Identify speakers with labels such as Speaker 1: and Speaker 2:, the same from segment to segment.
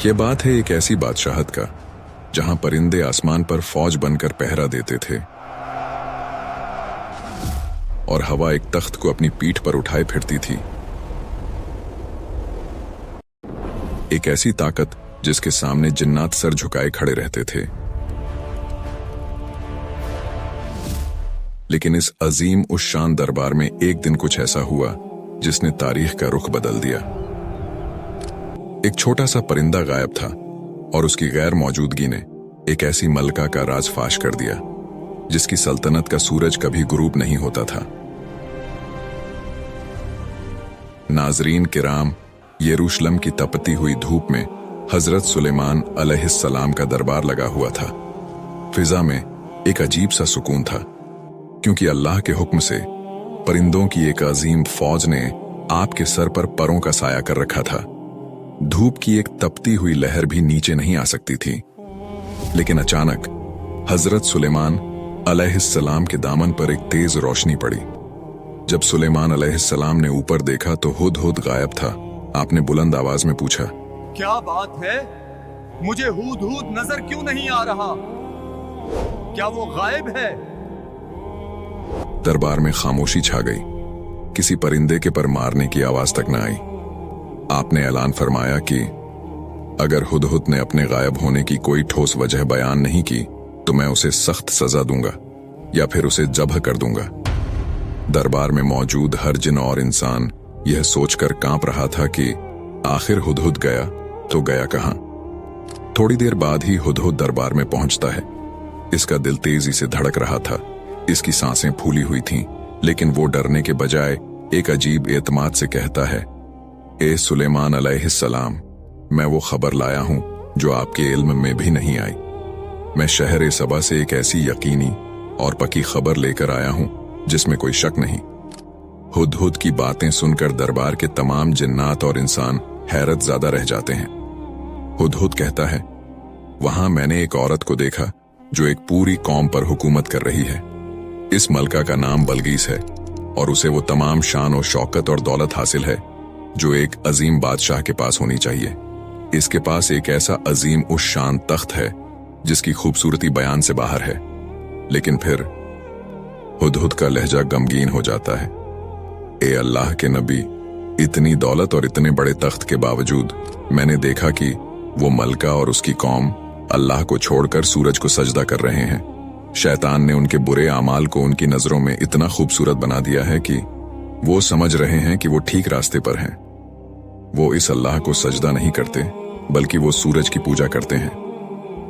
Speaker 1: ये बात है एक ऐसी बादशाहत का जहां परिंदे आसमान पर फौज बनकर पहरा देते थे और हवा एक तख्त को अपनी पीठ पर उठाए फिरती थी। एक ऐसी ताकत जिसके सामने जिन्नात सर झुकाए खड़े रहते थे। लेकिन इस अजीम उस शान दरबार में एक दिन कुछ ऐसा हुआ जिसने तारीख का रुख बदल दिया। एक छोटा सा परिंदा गायब था और उसकी गैर मौजूदगी ने एक ऐसी मलका का राज फाश कर दिया जिसकी सल्तनत का सूरज कभी गुरूब नहीं होता था। नाजरीन किराम, यरूशलेम की तपती हुई धूप में हजरत सुलेमान अलैहिस्सलाम का दरबार लगा हुआ था। फिजा में एक अजीब सा सुकून था, क्योंकि अल्लाह के हुक्म से परिंदों की एक अजीम फौज ने आपके सर पर परों का साया कर रखा था। धूप की एक तपती हुई लहर भी नीचे नहीं आ सकती थी। लेकिन अचानक हजरत सुलेमान अलैहिस्सलाम के दामन पर एक तेज रोशनी पड़ी। जब सुलेमान अलैहिस्सलाम ने ऊपर देखा तो हुदहुद गायब था। आपने बुलंद आवाज में पूछा,
Speaker 2: क्या बात है? मुझे हुदहुद नजर क्यों नहीं आ रहा? क्या वो गायब है?
Speaker 1: दरबार में खामोशी छा गई। किसी परिंदे के पर मारने की आवाज तक न आई। आपने ऐलान फरमाया कि अगर हुदहुद ने अपने गायब होने की कोई ठोस वजह बयान नहीं की तो मैं उसे सख्त सजा दूंगा या फिर उसे जब्ह कर दूंगा। दरबार में मौजूद हर जिन और इंसान यह सोचकर कांप रहा था कि आखिर हुदहुद गया तो गया कहां। थोड़ी देर बाद ही हुदहुद दरबार में पहुंचता है। इसका दिल तेजी से धड़क रहा था, इसकी सांसें फूली हुई थीं, लेकिन वो डरने के बजाय एक अजीब एतमाद से कहता है, ए सुलेमान अलैहिस्सलाम, मैं वो खबर लाया हूं जो आपके इल्म में भी नहीं आई। मैं शहर सबा से एक ऐसी यकीनी और पक्की खबर लेकर आया हूं जिसमें कोई शक नहीं। हुदहुद की बातें सुनकर दरबार के तमाम जिन्नात और इंसान हैरत ज़्यादा रह जाते हैं। हुदहुद कहता है, वहां मैंने एक औरत को देखा जो एक पूरी कौम पर हुकूमत कर रही है। इस मलका का नाम बलगीस है और उसे वो तमाम शान और शौकत और दौलत हासिल है जो एक अजीम बादशाह के पास होनी चाहिए। इसके पास एक ऐसा अजीम उस शान तख्त है जिसकी खूबसूरती बयान से बाहर है। लेकिन फिर हुदहुद का लहजा गमगीन हो जाता है। ए अल्लाह के नबी, इतनी दौलत और इतने बड़े तख्त के बावजूद मैंने देखा कि वो मलका और उसकी कौम अल्लाह को छोड़कर सूरज को सजदा कर रहे हैं। शैतान ने उनके बुरे आमाल को उनकी नजरों में इतना खूबसूरत बना दिया है कि वो समझ रहे हैं कि वो ठीक रास्ते पर हैं। वो इस अल्लाह को सजदा नहीं करते बल्कि वो सूरज की पूजा करते हैं।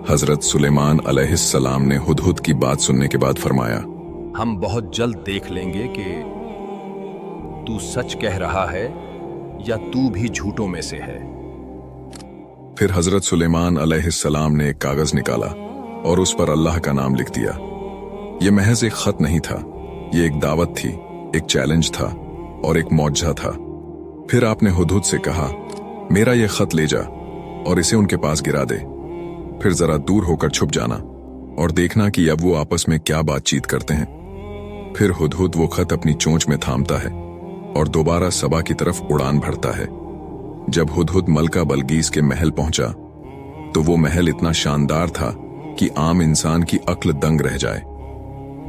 Speaker 1: हजरत सुलेमान अलैहिस्सलाम ने हुदहुद की बात सुनने के बाद फरमाया,
Speaker 3: हम बहुत जल्द देख लेंगे कि तू सच कह रहा है या तू भी झूठों में से है।
Speaker 1: फिर हजरत सुलेमान अलैहिस्सलाम ने एक कागज निकाला और उस पर अल्लाह का नाम लिख दिया। यह महज एक खत नहीं था, यह एक दावत थी, एक चैलेंज था और एक मौजज़ा था। फिर आपने हुदहुद से कहा, मेरा यह खत ले जा और इसे उनके पास गिरा दे। फिर जरा दूर होकर छुप जाना और देखना कि अब वो आपस में क्या बातचीत करते हैं। फिर हुदहुद वो खत अपनी चोंच में थामता है और दोबारा सबा की तरफ उड़ान भरता है। जब हुदहुद मलका बलगीस के महल पहुंचा तो वो महल इतना शानदार था कि आम इंसान की अक्ल दंग रह जाए।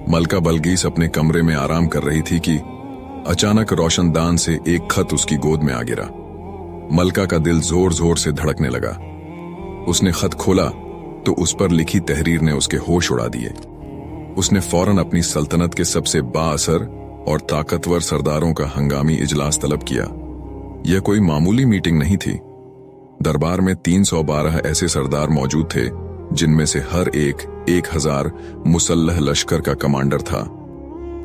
Speaker 1: मलका बलगीस अपने कमरे में आराम कर रही थी कि अचानक रोशनदान से एक खत उसकी गोद में आ गिरा। मलका का दिल जोर जोर से धड़कने लगा। उसने खत खोला तो उस पर लिखी तहरीर ने उसके होश उड़ा दिए। उसने फौरन अपनी सल्तनत के सबसे बाअसर और ताकतवर सरदारों का हंगामी इजलास तलब किया। यह कोई मामूली मीटिंग नहीं थी। दरबार में 312 ऐसे सरदार मौजूद थे जिनमें से हर एक 1000 मुसल्लह लश्कर का कमांडर था।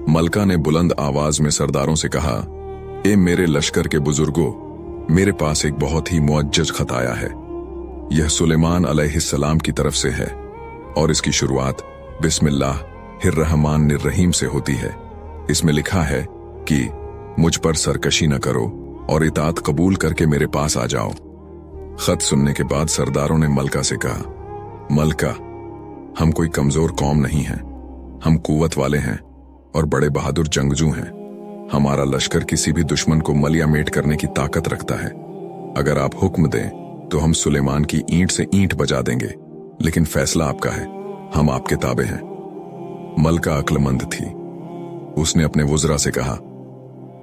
Speaker 1: मलका ने बुलंद आवाज में सरदारों से कहा, ए मेरे लश्कर के बुजुर्गों, मेरे पास एक बहुत ही मुअज्जज खत आया है। यह सुलेमान अलैहिस्सलाम की तरफ से है और इसकी शुरुआत बिस्मिल्लाहिर्रहमानिर्रहीम से होती है। इसमें लिखा है कि मुझ पर सरकशी न करो और इताअत कबूल करके मेरे पास आ जाओ। खत सुनने के बाद सरदारों ने मलका से कहा, मलका, हम कोई कमजोर कौम नहीं हैं, हम कुव्वत वाले हैं और बड़े बहादुर जंगजू हैं। हमारा लश्कर किसी भी दुश्मन को मलिया मेट करने की ताकत रखता है। अगर आप हुक्म दें तो हम सुलेमान की ईंट से ईंट बजा देंगे, लेकिन फैसला आपका है, हम आपके ताबे हैं। मलका अक्लमंद थी। उसने अपने वुज़रा से कहा,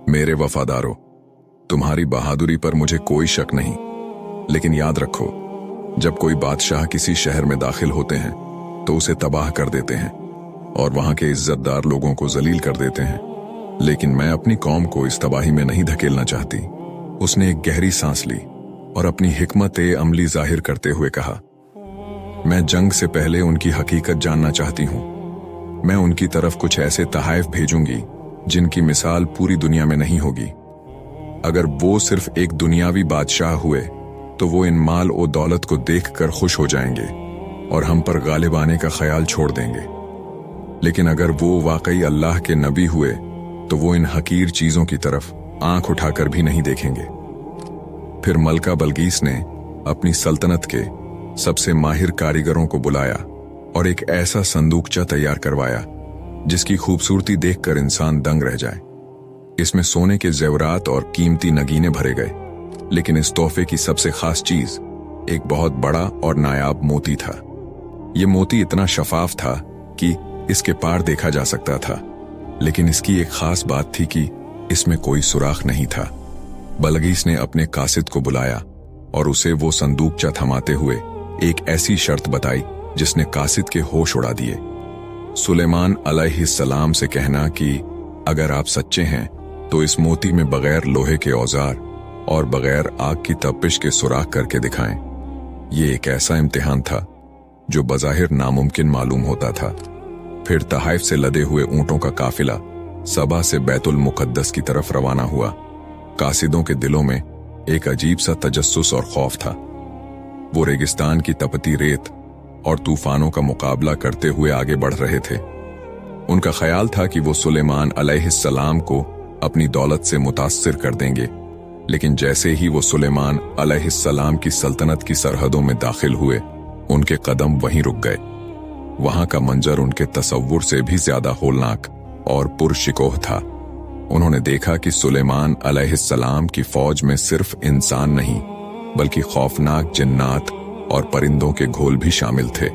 Speaker 1: मेरे वफादारों, तुम्हारी बहादुरी पर मुझे कोई शक नहीं, लेकिन याद रखो, जब कोई बादशाह किसी शहर में दाखिल होते हैं तो उसे तबाह कर देते हैं और वहां के इज्जतदार लोगों को जलील कर देते हैं, लेकिन मैं अपनी कौम को इस तबाही में नहीं धकेलना चाहती। उसने एक गहरी सांस ली और अपनी हिकमत अमली जाहिर करते हुए कहा, मैं जंग से पहले उनकी हकीकत जानना चाहती हूं। मैं उनकी तरफ कुछ ऐसे तहाइफ भेजूंगी जिनकी मिसाल पूरी दुनिया में नहीं होगी। अगर वो सिर्फ एक दुनियावी बादशाह हुए तो वो इन माल और दौलत को देखकर खुश हो जाएंगे और हम पर गालिब आने का ख्याल छोड़ देंगे, लेकिन अगर वो वाकई अल्लाह के नबी हुए तो वो इन हकीर चीजों की तरफ आंख उठाकर भी नहीं देखेंगे। फिर मलका बलगीस ने अपनी सल्तनत के सबसे माहिर कारीगरों को बुलाया और एक ऐसा संदूकचा तैयार करवाया जिसकी खूबसूरती देखकर इंसान दंग रह जाए। इसमें सोने के जेवरात और कीमती नगीने भरे गए, लेकिन इस तोहफे की सबसे खास चीज एक बहुत बड़ा और नायाब मोती था। ये मोती इतना शफाफ था कि इसके पार देखा जा सकता था, लेकिन इसकी एक खास बात थी कि इसमें कोई सुराख नहीं था। बलगीस ने अपने कासिद को बुलाया और उसे वो संदूकचा थमाते हुए एक ऐसी शर्त बताई जिसने कासिद के होश उड़ा दिए। सुलेमान अलैहिस्सलाम से कहना कि अगर आप सच्चे हैं तो इस मोती में बगैर लोहे के औजार और बगैर आग की तपिश के सुराख करके दिखाएं। ये एक ऐसा इम्तिहान था जो बज़ाहिर नामुमकिन मालूम होता था। फिर तहाइफ से लदे हुए ऊंटों का काफिला सबा से बैतुल मुकद्दस की तरफ रवाना हुआ। कासिदों के दिलों में एक अजीब सा तजस्सुस और खौफ था। वो रेगिस्तान की तपती रेत और तूफानों का मुकाबला करते हुए आगे बढ़ रहे थे। उनका ख्याल था कि वो सुलेमान अलैहिस्सलाम को अपनी दौलत से मुतासिर कर देंगे, लेकिन जैसे ही वो सुलेमान अलैहिस्सलाम की सल्तनत की सरहदों में दाखिल हुए, उनके कदम वहीं रुक गए। वहां का मंजर उनके तसव्वुर से भी ज्यादा होलनाक और पुरशिकोह था। उन्होंने देखा कि सुलेमान अलैहिस्सलाम की फौज में सिर्फ इंसान नहीं, बल्कि खौफनाक जिन्नात और परिंदों के घोल भी शामिल थे।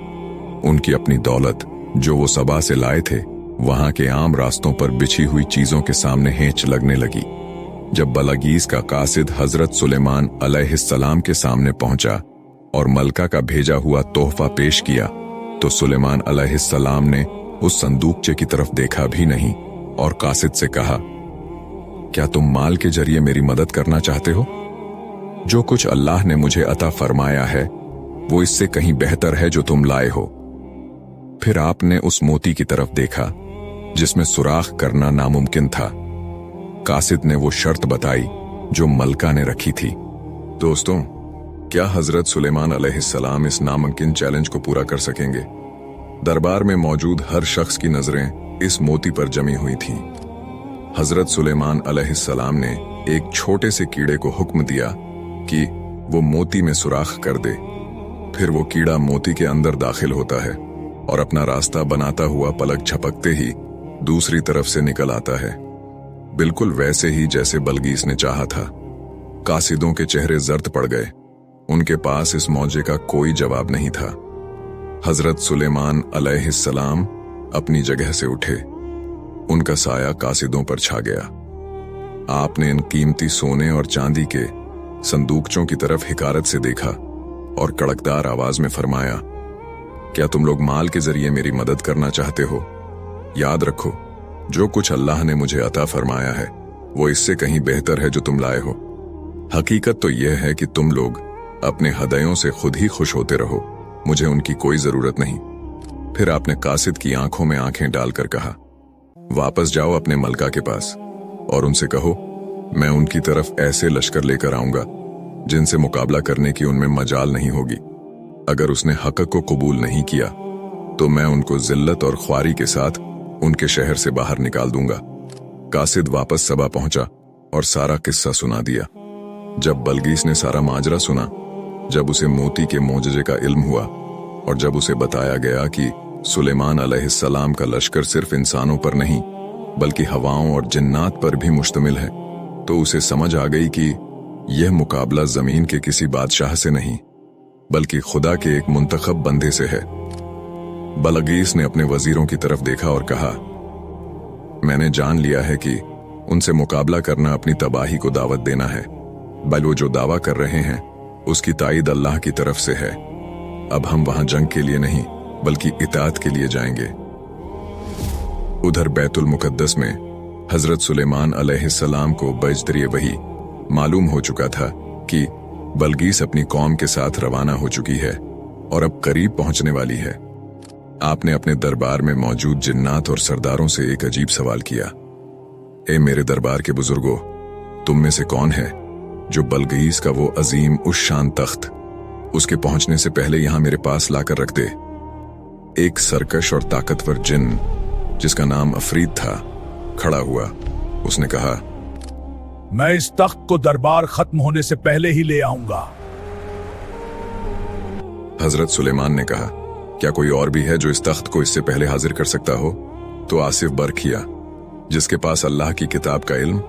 Speaker 1: उनकी अपनी दौलत जो वो सबा से लाए थे, वहां के आम रास्तों पर बिछी हुई चीजों के सामने हेंच लगने लगी। जब बलगीस का कासिद हजरत सुलेमान अलैहिस्सलाम के सामने पहुंचा और मलका का भेजा हुआ तोहफा पेश किया, तो सुलेमान अलैहिस्सलाम ने उस संदूकचे की तरफ देखा भी नहीं और कासिद से कहा, क्या तुम माल के जरिए मेरी मदद करना चाहते हो? जो कुछ अल्लाह ने मुझे अता फरमाया है वो इससे कहीं बेहतर है जो तुम लाए हो। फिर आपने उस मोती की तरफ देखा जिसमें सुराख करना नामुमकिन था। कासिद ने वो शर्त बताई जो मलका ने रखी थी। दोस्तों, क्या हजरत सुलेमान अलैहिस्सलाम इस नामुमकिन चैलेंज को पूरा कर सकेंगे? दरबार में मौजूद हर शख्स की नजरें इस मोती पर जमी हुई थीं। हजरत सुलेमान अलैहिस्सलाम ने एक छोटे से कीड़े को हुक्म दिया कि वो मोती में सुराख कर दे। फिर वो कीड़ा मोती के अंदर दाखिल होता है और अपना रास्ता बनाता हुआ पलक झपकते ही दूसरी तरफ से निकल आता है, बिल्कुल वैसे ही जैसे बलगीस ने चाहा था। कासिदों के चेहरे जर्द पड़ गए। उनके पास इस मौजे का कोई जवाब नहीं था। हजरत सुलेमान अलैहिस्सलाम अपनी जगह से उठे। उनका साया कासिदों पर छा गया। आपने इन कीमती सोने और चांदी के संदूकचों की तरफ हिकारत से देखा और कड़कदार आवाज में फरमाया, क्या तुम लोग माल के जरिए मेरी मदद करना चाहते हो? याद रखो, जो कुछ अल्लाह ने मुझे अता फरमाया है वो इससे कहीं बेहतर है जो तुम लाए हो। हकीकत तो यह है कि तुम लोग अपने हदयों से खुद ही खुश होते रहो, मुझे उनकी कोई जरूरत नहीं। फिर आपने कासिद की आंखों में आंखें डालकर कहा, वापस जाओ अपने मलका के पास और उनसे कहो, मैं उनकी तरफ ऐसे लश्कर लेकर आऊंगा जिनसे मुकाबला करने की उनमें मजाल नहीं होगी। अगर उसने हक को कबूल नहीं किया तो मैं उनको जिल्लत और ख्वारी के साथ उनके शहर से बाहर निकाल दूंगा। कासिद वापस सबा पहुंचा और सारा किस्सा सुना दिया। जब बलगीस ने सारा माजरा सुना, जब उसे मोती के मोजजे का इल्म हुआ और जब उसे बताया गया कि सुलेमान अलैहिस्सलाम का लश्कर सिर्फ इंसानों पर नहीं बल्कि हवाओं और जिन्नात पर भी मुश्तमिल है, तो उसे समझ आ गई कि यह मुकाबला जमीन के किसी बादशाह से नहीं, बल्कि खुदा के एक मुंतखब बंदे से है। बलगीस ने अपने वजीरों की तरफ देखा और कहा, मैंने जान लिया है कि उनसे मुकाबला करना अपनी तबाही को दावत देना है। बल वो जो दावा कर रहे हैं उसकी ताईद अल्लाह की तरफ से है। अब हम वहां जंग के लिए नहीं बल्कि इताअत के लिए जाएंगे। उधर बैतुल मुकद्दस में हजरत सुलेमान अलैहिस्सलाम को बजदरिए वही मालूम हो चुका था कि बलगीस अपनी कौम के साथ रवाना हो चुकी है और अब करीब पहुंचने वाली है। आपने अपने दरबार में मौजूद जिन्नात और सरदारों से एक अजीब सवाल किया, ए मेरे दरबार के बुजुर्गों, तुम में से कौन है जो बलगीस का वो अजीम उस शान तख्त उसके पहुंचने से पहले यहां मेरे पास लाकर रख दे। एक सरकश और ताकतवर जिन जिसका नाम अफरीद था खड़ा हुआ। उसने कहा,
Speaker 4: मैं इस तख्त को दरबार खत्म होने से पहले ही ले आऊंगा।
Speaker 1: हजरत सुलेमान ने कहा, क्या कोई और भी है जो इस तख्त को इससे पहले हाजिर कर सकता हो? तो आसिफ बरखिया, जिसके पास अल्लाह की किताब का इल्म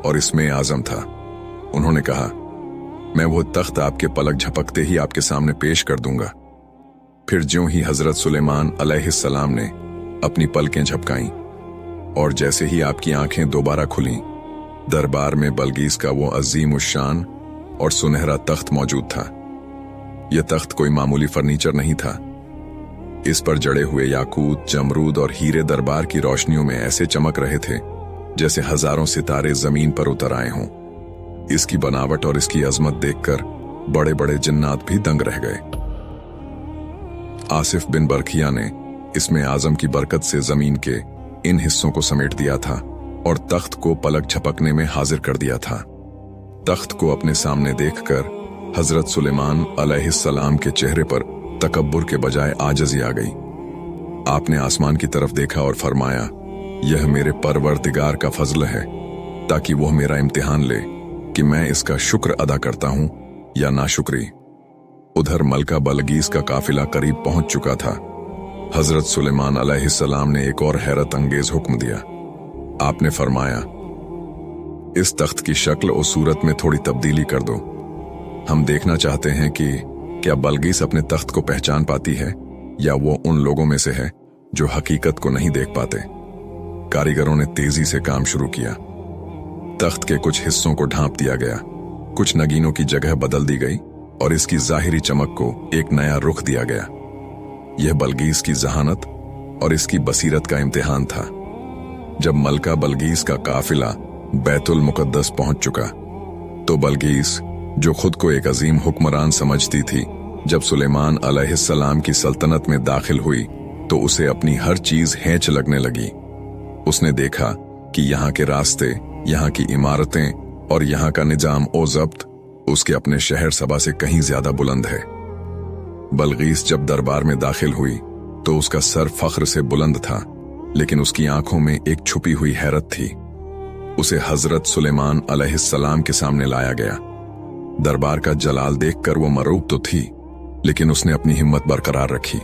Speaker 1: और इसमें आजम था, उन्होंने कहा, मैं वो तख्त आपके पलक झपकते ही आपके सामने पेश कर दूंगा। फिर ज्यों ही हजरत सुलेमान अलैहिस्सलाम ने अपनी पलकें झपकाईं और जैसे ही आपकी आंखें दोबारा खुलीं, दरबार में बलगीस का वो अजीम उश्शान और सुनहरा तख्त मौजूद था। यह तख्त कोई मामूली फर्नीचर नहीं था। इस पर जड़े हुए याकूत, जमरूद और हीरे दरबार की रोशनियों में ऐसे चमक रहे थे जैसे हजारों सितारे जमीन पर उतर आए हों। इसकी बनावट और इसकी अजमत देखकर बड़े बड़े जिन्नात भी दंग रह गए। आसिफ बिन बरखिया ने इसमें आजम की बरकत से जमीन के इन हिस्सों को समेट दिया था और तख्त को पलक झपकने में हाजिर कर दिया था। तख्त को अपने सामने देखकर हजरत सुलेमान अलैहिस्सलाम के चेहरे पर तकब्बुर के बजाय आजजी आ गई। आपने आसमान की तरफ देखा और फरमाया, यह मेरे परवरदिगार का फजल है ताकि वह मेरा इम्तिहान ले कि मैं इसका शुक्र अदा करता हूं या नाशुक्री। उधर मलका बलगीस का काफिला करीब पहुंच चुका था। हजरत सुलेमान अलैहिस्सलाम ने एक और हैरत अंगेज हुक्म दिया। आपने फरमाया, इस तख्त की शक्ल और सूरत में थोड़ी तब्दीली कर दो। हम देखना चाहते हैं कि क्या बलगीस अपने तख्त को पहचान पाती है या वो उन लोगों में से है जो हकीकत को नहीं देख पाते। कारीगरों ने तेजी से काम शुरू किया। तख्त के कुछ हिस्सों को ढांप दिया गया, कुछ नगीनों की जगह बदल दी गई और इसकी जाहिरी चमक को एक नया रुख दिया गया। यह बलगीस की जहानत और इसकी बसीरत का इम्तिहान था। जब मलका बलगीस का काफिला बैतुल मुकद्दस पहुंच चुका तो बलगीस, जो खुद को एक अजीम हुक्मरान समझती थी, जब सुलेमान अलैहिस्सलाम की सल्तनत में दाखिल हुई तो उसे अपनी हर चीज हेंच लगने लगी। उसने देखा कि यहाँ के रास्ते, यहाँ की इमारतें और यहाँ का निजाम ओ ज़ब्त उसके अपने शहर सबा से कहीं ज्यादा बुलंद है। बलगीस जब दरबार में दाखिल हुई तो उसका सर फख्र से बुलंद था, लेकिन उसकी आंखों में एक छुपी हुई हैरत थी। उसे हजरत सुलेमान अलैहिस्सलाम के सामने लाया गया। दरबार का जलाल देखकर वो मरूब तो थी, लेकिन उसने अपनी हिम्मत बरकरार रखी।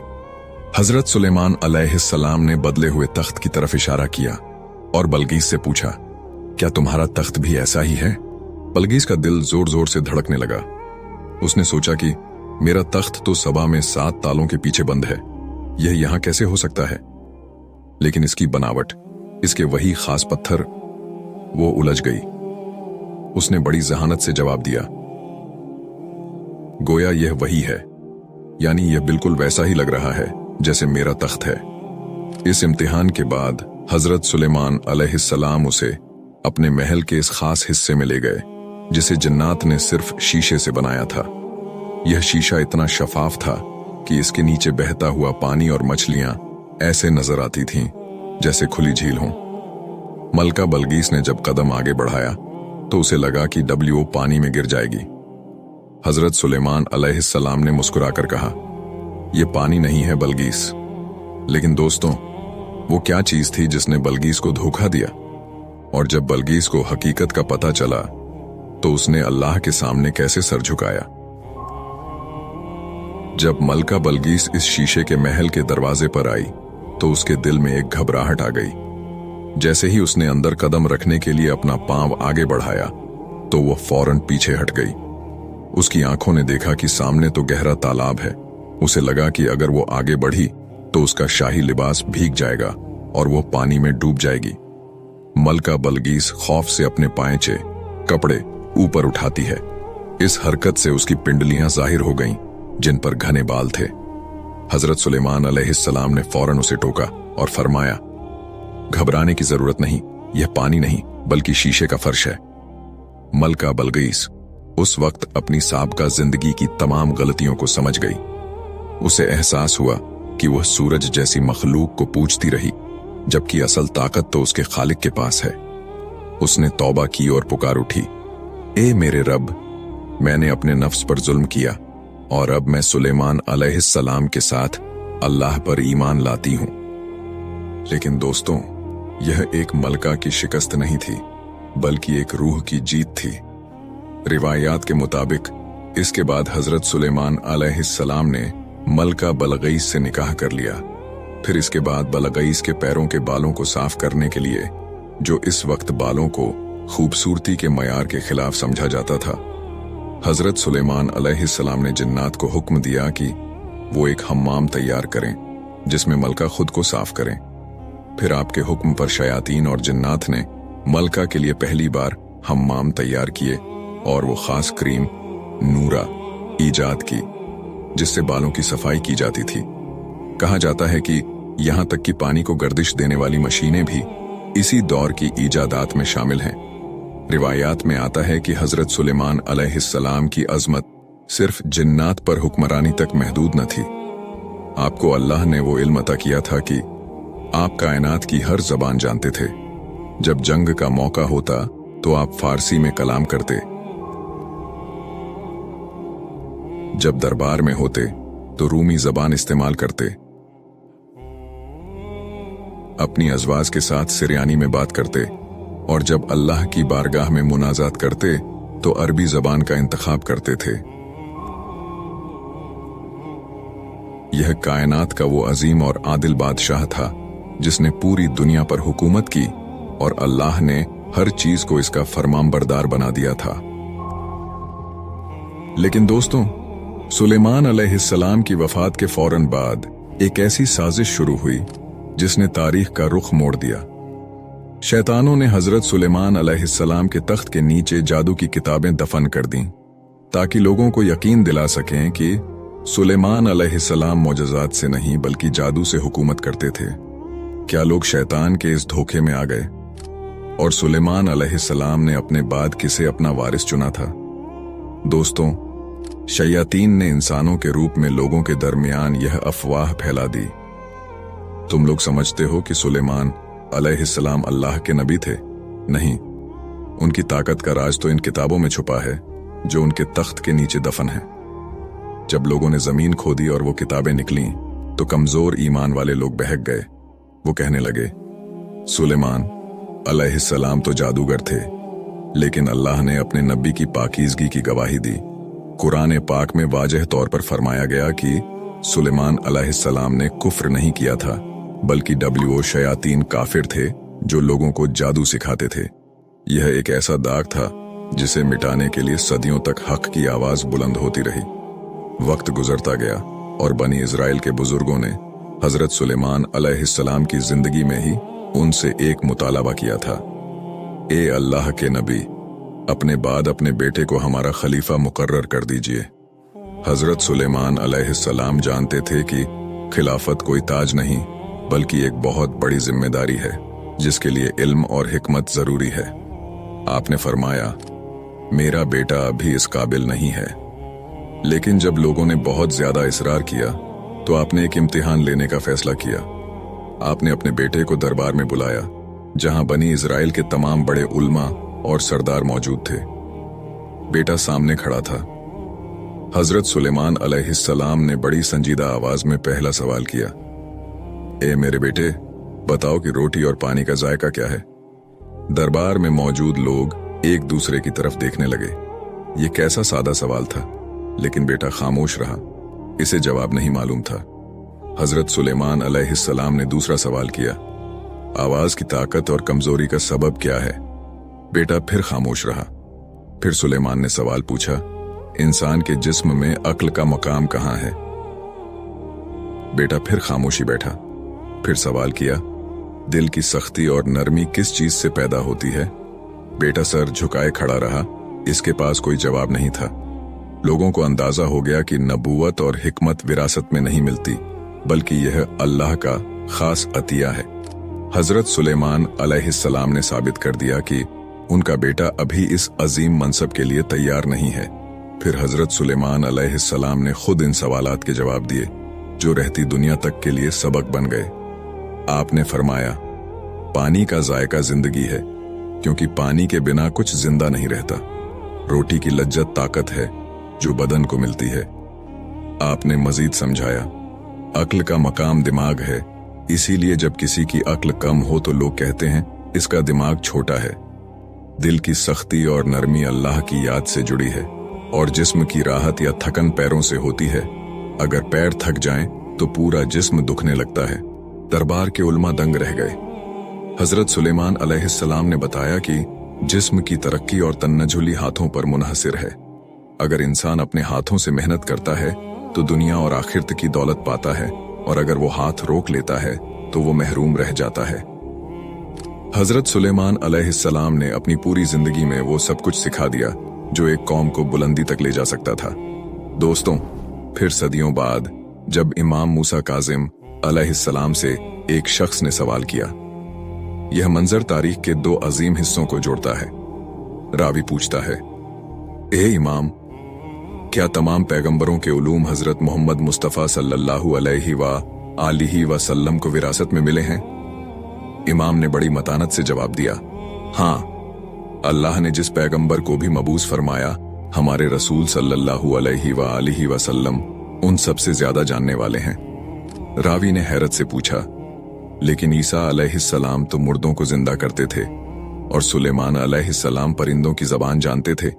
Speaker 1: हजरत सुलेमान अलैहिस्सलाम ने बदले हुए तख्त की तरफ इशारा किया और बलगीस से पूछा, क्या तुम्हारा तख्त भी ऐसा ही है? बलगीस का दिल जोर जोर से धड़कने लगा। उसने सोचा कि मेरा तख्त तो सबा में 7 तालों के पीछे बंद है, यह यहां कैसे हो सकता है? लेकिन इसकी बनावट, इसके वही खास पत्थर, वो उलझ गई। उसने बड़ी जहानत से जवाब दिया, गोया यह वही है, यानी यह बिल्कुल वैसा ही लग रहा है जैसे मेरा तख्त है। इस इम्तिहान के बाद हजरत सुलेमान अलैहिस्सलाम उसे अपने महल के इस खास हिस्से में ले गए जिसे जिन्नात ने सिर्फ शीशे से बनाया था। यह शीशा इतना शफाफ था कि इसके नीचे बहता हुआ पानी और मछलियां ऐसे नजर आती थीं जैसे खुली झील हों। मलका बलगीस ने जब कदम आगे बढ़ाया तो उसे लगा कि डब्ल्यू पानी में गिर जाएगी। हजरत सुलेमान अलैहिस्सलाम ने मुस्कुराकर कहा, यह पानी नहीं है बलगीस। लेकिन दोस्तों, वो क्या चीज थी जिसने बलगीस को धोखा दिया? और जब बलगीस को हकीकत का पता चला तो उसने अल्लाह के सामने कैसे सर झुकाया? जब मलका बलगीस इस शीशे के महल के दरवाजे पर आई तो उसके दिल में एक घबराहट आ गई। जैसे ही उसने अंदर कदम रखने के लिए अपना पांव आगे बढ़ाया तो वो फौरन पीछे हट गई। उसकी आंखों ने देखा कि सामने तो गहरा तालाब है। उसे लगा कि अगर वो आगे बढ़ी तो उसका शाही लिबास भीग जाएगा और वो पानी में डूब जाएगी। मलका बलगीस खौफ से अपने पांचे कपड़े ऊपर उठाती है। इस हरकत से उसकी पिंडलियां जाहिर हो गईं, जिन पर घने बाल थे। हजरत सुलेमान अलैहिस्सलाम ने फौरन उसे टोका और फरमाया, घबराने की जरूरत नहीं, यह पानी नहीं बल्कि शीशे का फर्श है। मलका बलगीस उस वक्त अपनी साबका जिंदगी की तमाम गलतियों को समझ गई। उसे एहसास हुआ कि वह सूरज जैसी मखलूक को पूजती रही, जबकि असल ताकत तो उसके खालिक के पास है। उसने तौबा की और पुकार उठी, ए मेरे रब, मैंने अपने नफ्स पर जुल्म किया और अब मैं सुलेमान अलैहिस्सलाम के साथ अल्लाह पर ईमान लाती हूं। लेकिन दोस्तों, यह एक मलका की शिकस्त नहीं थी, बल्कि एक रूह की जीत थी। रिवायात के मुताबिक इसके बाद हजरत सुलेमान अलैहिस्सलाम ने मलका बलगईस से निकाह कर लिया। फिर इसके बाद बलगईस के पैरों के बालों को साफ करने के लिए, जो इस वक्त बालों को खूबसूरती के मयार के खिलाफ समझा जाता था, हजरत सुलेमान अलैहिस्सलाम ने जिन्नात को हुक्म दिया कि वो एक हम्माम तैयार करें जिसमें मलका खुद को साफ करें। फिर आपके हुक्म पर शयातीन और जिन्नात ने मलका के लिए पहली बार हम्माम तैयार किए और वो खास क्रीम नूरा ईजाद की जिससे बालों की सफाई की जाती थी। कहा जाता है कि यहां तक कि पानी को गर्दिश देने वाली मशीनें भी इसी दौर की ईजादात में शामिल हैं। रिवायात में आता है कि हजरत सुलेमान अलैहिस्सलाम की अजमत सिर्फ जिन्नात पर हुक्मरानी तक महदूद न थी। आपको अल्लाह ने वो इल्म अता किया था कि आप कायनात की हर जबान जानते थे। जब जंग का मौका होता तो आप फारसी में कलाम करते, जब दरबार में होते तो रूमी जबान इस्तेमाल करते, अपनी अजवाज के साथ सिरयानी में बात करते और जब अल्लाह की बारगाह में मुनाजात करते तो अरबी जबान का इंतखाब करते थे। यह कायनात का वो अजीम और आदिल बादशाह था जिसने पूरी दुनिया पर हुकूमत की और अल्लाह ने हर चीज को इसका फरमानबरदार बना दिया था। लेकिन दोस्तों, सुलेमान अलैहिस्सलाम की वफात के फौरन बाद एक ऐसी साजिश शुरू हुई जिसने तारीख का रुख मोड़ दिया। शैतानों ने हजरत सुलेमान अलैहिस्सलाम के तख्त के नीचे जादू की किताबें दफन कर दीं ताकि लोगों को यकीन दिला सकें कि सुलेमान अलैहिस्सलाम मोजज़ात से नहीं बल्कि जादू से हुकूमत करते थे। क्या लोग शैतान के इस धोखे में आ गए और सुलेमान अलैहिस्सलाम ने अपने बाद किसे अपना वारिस चुना था? दोस्तों, शयातीन ने इंसानों के रूप में लोगों के दरमियान यह अफवाह फैला दी। तुम लोग समझते हो कि सुलेमान अलैहिस्सलाम अल्लाह के नबी थे? नहीं, उनकी ताकत का राज तो इन किताबों में छुपा है जो उनके तख्त के नीचे दफन है। जब लोगों ने जमीन खोदी और वो किताबें निकली तो कमजोर ईमान वाले लोग बहक गए। वो कहने लगे, सुलेमान अलैहिस्सलाम तो जादूगर थे, लेकिन अल्लाह ने अपने नबी की पाकीज़गी की गवाही दी। कुरान पाक में वाज़ेह तौर पर फरमाया गया कि सुलेमान अलैहिस्सलाम ने कुफ्र नहीं किया था, बल्कि शयातीन काफिर थे जो लोगों को जादू सिखाते थे। यह एक ऐसा दाग था जिसे मिटाने के लिए सदियों तक हक की आवाज बुलंद होती रही। वक्त गुजरता गया और बनी इजराइल के बुजुर्गों ने हजरत सुलेमान अलैहिस्सलाम की जिंदगी में ही उनसे एक मुतालबा किया था, ए अल्लाह के नबी, अपने बाद अपने बेटे को हमारा खलीफा मुकर्रर कर दीजिए। हजरत सुलेमान अलैहिस्सलाम जानते थे कि खिलाफत कोई ताज नहीं बल्कि एक बहुत बड़ी जिम्मेदारी है जिसके लिए इल्म और हिकमत जरूरी है। आपने फरमाया, मेरा बेटा अभी इस काबिल नहीं है। लेकिन जब लोगों ने बहुत ज्यादा इसरार किया तो आपने एक इम्तिहान लेने का फैसला किया। आपने अपने बेटे को दरबार में बुलाया जहां बनी इजराइल के तमाम बड़े उल्मा और सरदार मौजूद थे। बेटा सामने खड़ा था। हजरत सुलेमान अलैहिस्सलाम ने बड़ी संजीदा आवाज में पहला सवाल किया, ए मेरे बेटे, बताओ कि रोटी और पानी का जायका क्या है? दरबार में मौजूद लोग एक दूसरे की तरफ देखने लगे। ये कैसा सादा सवाल था, लेकिन बेटा खामोश रहा। इसे जवाब नहीं मालूम था। हजरत सुलेमान अलैहिस्सलाम ने दूसरा सवाल किया, आवाज की ताकत और कमजोरी का सबब क्या है? बेटा फिर खामोश रहा। फिर सुलेमान ने सवाल पूछा, इंसान के जिस्म में अक्ल का मकाम कहाँ है? बेटा फिर खामोशी बैठा। फिर सवाल किया, दिल की सख्ती और नरमी किस चीज से पैदा होती है? बेटा सर झुकाए खड़ा रहा। इसके पास कोई जवाब नहीं था। लोगों को अंदाजा हो गया कि नबूवत और हिकमत विरासत में नहीं मिलती, बल्कि यह अल्लाह का खास अतिया है। हजरत सुलेमान अलैहिस्सलाम ने साबित कर दिया कि उनका बेटा अभी इस अजीम मनसब के लिए तैयार नहीं है। फिर हजरत सुलेमान अलैहिस्सलाम ने खुद इन सवालात के जवाब दिए, जो रहती दुनिया तक के लिए सबक बन गए। आपने फरमाया, पानी का जायका जिंदगी है, क्योंकि पानी के बिना कुछ जिंदा नहीं रहता। रोटी की लज्जत ताकत है जो बदन को मिलती है। आपने मजीद समझाया, अक्ल का मकाम दिमाग है, इसीलिए जब किसी की अक्ल कम हो तो लोग कहते हैं इसका दिमाग छोटा है। दिल की सख्ती और नरमी अल्लाह की याद से जुड़ी है, और जिस्म की राहत या थकन पैरों से होती है। अगर पैर थक जाएं तो पूरा जिस्म दुखने लगता है। दरबार के उलमा दंग रह गए। हजरत सुलेमान अलैहिस्सलाम ने बताया कि जिस्म की तरक्की और तन्नजुली हाथों पर मुनहसिर है। अगर इंसान अपने हाथों से मेहनत करता है तो दुनिया और आखिरत की दौलत पाता है, और अगर वो हाथ रोक लेता है तो वो महरूम रह जाता है। हजरत सुलेमान अलैहिस्सलाम ने अपनी पूरी जिंदगी में वो सब कुछ सिखा दिया जो एक कौम को बुलंदी तक ले जा सकता था। दोस्तों, फिर सदियों बाद जब इमाम मूसा काजिम अलैहिस्सलाम से एक शख्स ने सवाल किया, यह मंजर तारीख के दो अजीम हिस्सों को जोड़ता है। रावी पूछता है, ए इमाम, क्या तमाम पैगंबरों के उलूम हजरत मोहम्मद मुस्तफ़ा सल्लल्लाहु अलैहि वसल्लम को विरासत में मिले हैं? इमाम ने बड़ी मतानत से जवाब दिया, हाँ, अल्लाह ने जिस पैगंबर को भी मबूस फरमाया, हमारे रसूल सल्लल्लाहु अलैहि वसल्लम उन सबसे ज्यादा जानने वाले हैं। रावी ने हैरत से पूछा, लेकिन ईसा अलैहिस्सलाम तो मुर्दों को जिंदा करते थे, और सुलेमान अलैहिस्सलाम परिंदों की जबान जानते थे।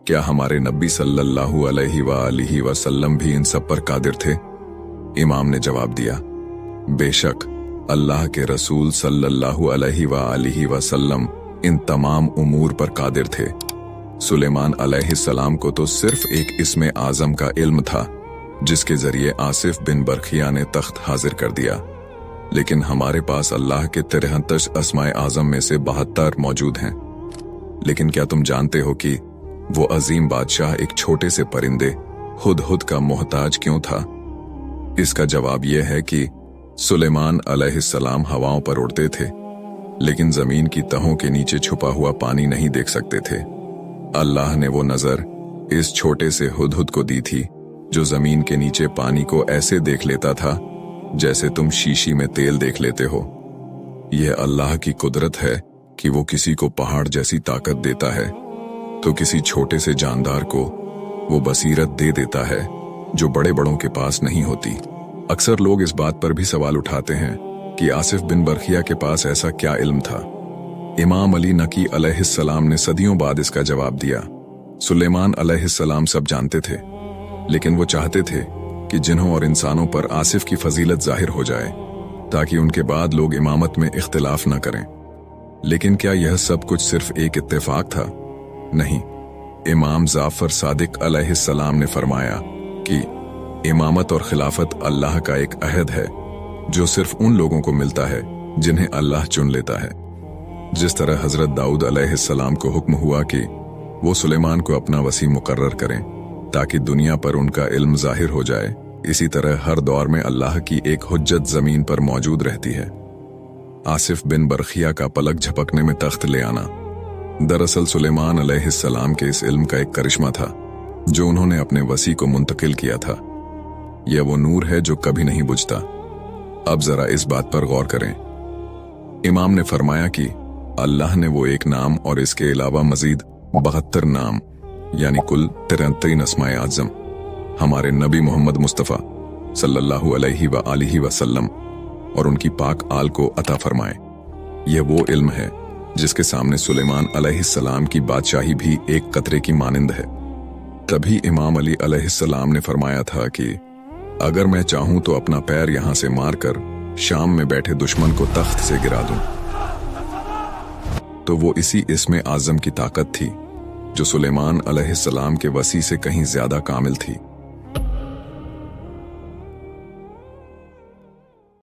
Speaker 1: क्या हमारे नबी सल्लल्लाहु अलैहि वसल्लम भी इन सब पर कादिर थे? इमाम ने जवाब दिया, बेशक अल्लाह के रसूल सल्लल्लाहु अलैहि वसल्लम इन तमाम उमूर पर कादिर थे। सुलेमान अलैहिस्सलाम को तो सिर्फ एक इस्मे आजम का इल्म था, जिसके जरिए आसिफ बिन बरखिया ने तख्त हाजिर कर दिया, लेकिन हमारे पास अल्लाह के 63 अस्माए आजम में से 72 मौजूद हैं। लेकिन क्या तुम जानते हो कि वो अजीम बादशाह एक छोटे से परिंदे हुदहुद का मोहताज क्यों था? इसका जवाब यह है कि सुलेमान अलैहिस्सलाम हवाओं पर उड़ते थे, लेकिन जमीन की तहों के नीचे छुपा हुआ पानी नहीं देख सकते थे। अल्लाह ने वो नजर इस छोटे से हुदहुद को दी थी, जो जमीन के नीचे पानी को ऐसे देख लेता था जैसे तुम शीशी में तेल देख लेते हो। यह अल्लाह की कुदरत है कि वो किसी को पहाड़ जैसी ताकत देता है तो किसी छोटे से जानदार को वो बसीरत दे देता है जो बड़े बड़ों के पास नहीं होती। अक्सर लोग इस बात पर भी सवाल उठाते हैं कि आसिफ बिन बरखिया के पास ऐसा क्या इल्म था। इमाम अली नकी अलैहिस्सलाम ने सदियों बाद इसका जवाब दिया। सुलेमान अलैहिस्सलाम सब जानते थे, लेकिन वो चाहते थे कि जिन्हों और इंसानों पर आसिफ की फजीलत जाहिर हो जाए, ताकि उनके बाद लोग इमामत में इख्तिलाफ न करें। लेकिन क्या यह सब कुछ सिर्फ एक इत्तेफाक था? नहीं। इमाम जाफर सादिक अलैहिस्सलाम ने फरमाया कि इमामत और खिलाफत अल्लाह का एक अहद है जो सिर्फ उन लोगों को मिलता है जिन्हें अल्लाह चुन लेता है। जिस तरह हजरत दाऊद अलैहिस्सलाम को हुक्म हुआ कि वो सुलेमान को अपना वसी मुकर्रर करें ताकि दुनिया पर उनका इल्म जाहिर हो जाए, इसी तरह हर दौर में अल्लाह की एक हुज्जत जमीन पर मौजूद रहती है। आसिफ बिन बरखिया का पलक झपकने में तख्त ले आना दरअसल सुलेमान अलैहिस्सलाम के इस इल्म का एक करिश्मा था जो उन्होंने अपने वसी को मुंतकिल किया था। यह वो नूर है जो कभी नहीं बुझता। अब जरा इस बात पर गौर करें। इमाम ने फरमाया कि अल्लाह ने वो एक नाम और इसके अलावा मजीद 72 नाम यानी कुल 63 अस्माए आज़म हमारे नबी मोहम्मद मुस्तफ़ा सल्लल्लाहु अलैहि वसल्लम और उनकी पाक आल को अता फरमाए। यह वो इल्म है जिसके सामने सुलेमान अलैहिस्सलाम की बादशाही भी एक कतरे की मानिंद है। तभी इमाम अली अलैहिस्सलाम ने फरमाया था कि अगर मैं चाहूं तो अपना पैर यहां से मारकर शाम में बैठे दुश्मन को तख्त से गिरा दूं। तो वो इसी इस्मे आज़म की ताकत थी जो सुलेमान अलैहिस्सलाम के वसी से कहीं ज्यादा कामिल थी।